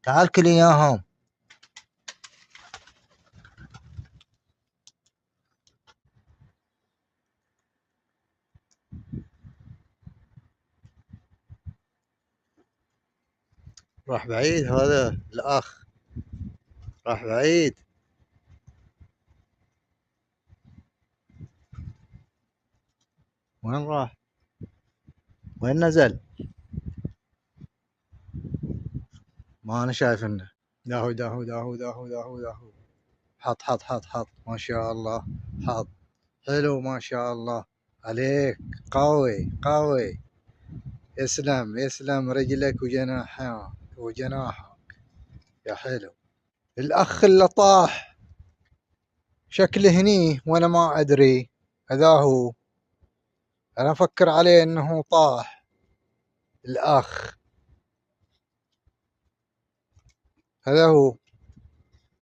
تعال كل اياهم. راح بعيد هذا الاخ، راح بعيد. وين راح؟ وين نزل؟ ما انا شايف انه داهو داهو داهو داهو داهو داهو. حط حط حط حط، ما شاء الله. حط حلو ما شاء الله عليك. قوي قوي. يسلم يسلم رجلك وجناحك وجناحك يا حلو. الاخ اللي طاح شكله هني وانا ما ادري. هذا هو. انا افكر عليه انه طاح. الاخ هذا هو.